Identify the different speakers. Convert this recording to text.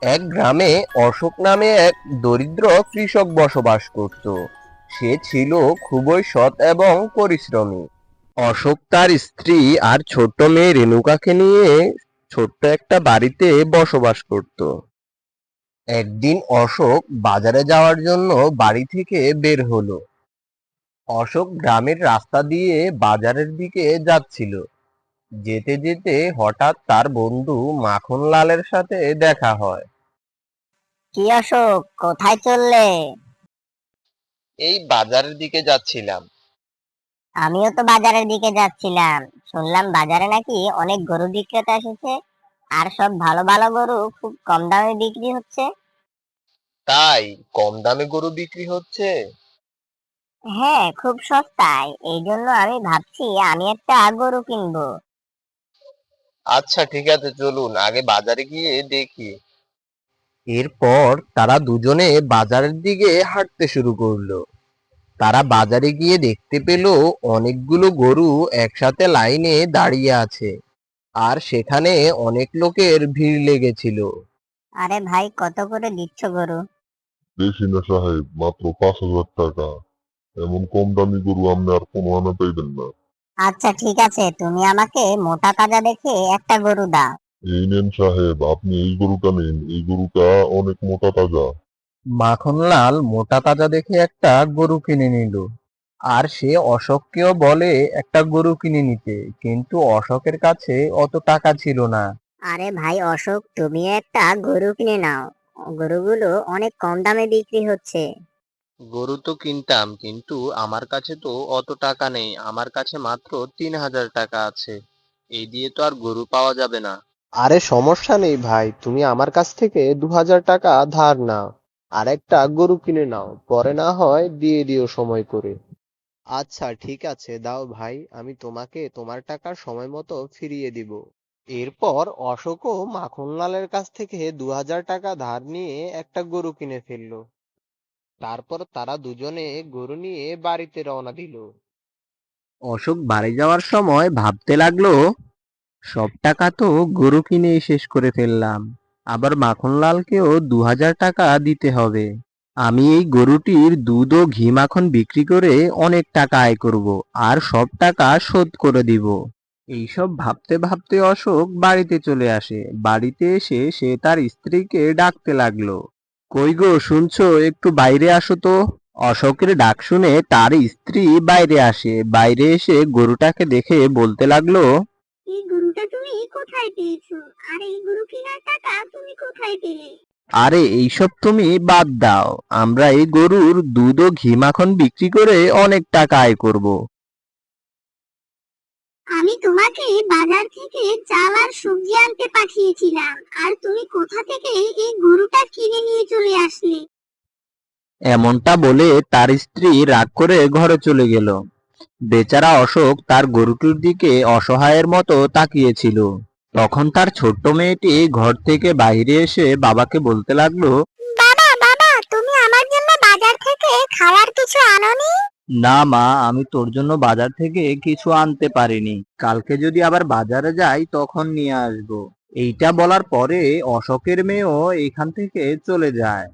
Speaker 1: এক গ্রামে অশোক নামে এক দরিদ্র কৃষক বসবাস করত। সে ছিল খুবই সৎ এবং পরিশ্রমী। অশোক তার স্ত্রী আর ছোট্ট মেয়ে রেণুকাকে নিয়ে ছোট্ট একটা বাড়িতে বসবাস করত। একদিন অশোক বাজারে যাওয়ার জন্য বাড়ি থেকে বের হলো। অশোক গ্রামের রাস্তা দিয়ে বাজারের দিকে যাচ্ছিল। যেতে যেতে হঠাৎ তার বন্ধু মাখনলালের সাথে দেখা হয়।
Speaker 2: কি অশোক, কোথায় চললে?
Speaker 1: এই বাজারের দিকে যাচ্ছিলাম।
Speaker 2: আমিও তো বাজারের দিকে যাচ্ছিলাম। শুনলাম বাজারে নাকি অনেক গরু বিক্রেতা এসেছে, আর সব ভালো ভালো গরু খুব কম দামে বিক্রি হচ্ছে।
Speaker 1: তাই? কম দামে গরু বিক্রি হচ্ছে?
Speaker 2: হ্যাঁ, খুব সস্তায়। এই জন্য আমি ভাবছি আমি একটা গরু কিনবো।
Speaker 1: আচ্ছা ঠিক আছে, চলুন আগে বাজারে গিয়ে দেখি। এরপর তারা দুজনে বাজারের দিকে হাঁটতে শুরু করলো। তারা বাজারে গিয়ে দেখতে পেল অনেকগুলো গরু একসাথে লাইনে দাঁড়িয়ে আছে, আর সেখানে অনেক লোকের ভিড় লেগেছিল।
Speaker 2: আরে ভাই, কত করে দিচ্ছ গরু?
Speaker 3: বেশি না সাহেব, মাত্র 5,000 টাকা। এমন কম দামি গরু আপনি আর কোনো আনা পাইবেন না।
Speaker 2: আচ্ছা ঠিক আছে, তুমি আমাকে মোটা তাজা দেখে একটা গরু দাও।
Speaker 3: এই নেন সাহেব, আপনি এই গরুটা নিন, এই গরুটা অনেক মোটা তাজা।
Speaker 1: মাখনলাল মোটা তাজা দেখে একটা গরু কিনে নিল, আর সে অশোককেও বলে একটা গরু কিনে নিতে, কিন্তু অশোকের কাছে অত টাকা ছিল না।
Speaker 2: আরে ভাই অশোক, তুমি একটা গরু কিনে নাও। গরুগুলো অনেক কম দামে বিক্রি হচ্ছে।
Speaker 1: গরু তো কিনতাম, কিন্তু আমার কাছে তো অত টাকা নেই। আমার কাছে মাত্র 3,000 টাকা আছে। এই দিয়ে তো আর গরু পাওয়া যাবে না। আরে সমস্যা নেই ভাই, তুমি আমার কাছ থেকে 2,000 টাকা ধার নাও, আর একটা গরু কিনে নাও, পরে না হয় দিয়ে দিও সময় করে। আচ্ছা ঠিক আছে, দাও ভাই, আমি তোমাকে তোমার টাকা সময় মতো ফিরিয়ে দিব। এরপর অশোকও মাখনলালের কাছ থেকে 2,000 টাকা ধার নিয়ে একটা গরু কিনে ফেললো। তারপর তারা দুজনে গরু নিয়ে বাড়িতে রওনা দিল। অশোক বাড়ি যাওয়ার সময় ভাবতে লাগলো, সব টাকা তো গরু কিনেই শেষ করে ফেললাম, আবার মাখনলালকেও 2,000 টাকা দিতে হবে। আমি এই গরুটির দুধ ও ঘি মাখন বিক্রি করে অনেক টাকা আয় করব, আর সব টাকা শোধ করে দিব। এইসব ভাবতে ভাবতে অশোক বাড়িতে চলে আসে। বাড়িতে এসে সে তার স্ত্রীকে ডাকতে লাগলো, কই গো, শুনছো? একটু বাইরে আসো তো। অশোকের ডাক শুনে তার স্ত্রী বাইরে আসে। বাইরে এসে গরুটাকে দেখে বলতে লাগলো,
Speaker 2: এই গরুটা তুমি কোথায় পেয়েছো? আর এই গরু কেনার টাকা তুমি কোথায় পেলে?
Speaker 1: আরে এইসব তুমি বাদ দাও, আমরা এই গরুর দুধ ও ঘি মাখন বিক্রি করে অনেক টাকা আয় করব।
Speaker 2: আমি তোমাকে বাজার থেকে চাল আর সবজি আনতে পাঠিয়েছিলাম, আর তুমি কোথা থেকে এই গরুটা কিনে নিয়ে চলে আসলে?
Speaker 1: এমনটা বলে তার স্ত্রী রাগ করে ঘরে চলে গেল। বেচারা অশোক তার গরুটির দিকে অসহায়ের মতো তাকিয়েছিল। তখন তার ছোট্ট মেয়েটি ঘর থেকে বাইরে এসে বাবাকে বলতে লাগলো,
Speaker 2: বাবা বাবা, তুমি আমার জন্য বাজার থেকে খাওয়ার কিছু আনোনি?
Speaker 1: না মা, আমি তোর জন্য বাজার থেকে কিছু আনতে পারিনি। কালকে যদি আবার বাজারে যাই তখন নিয়ে আসবো। এইটা বলার পরে অশোকের মেয়েও এখান থেকে চলে যায়।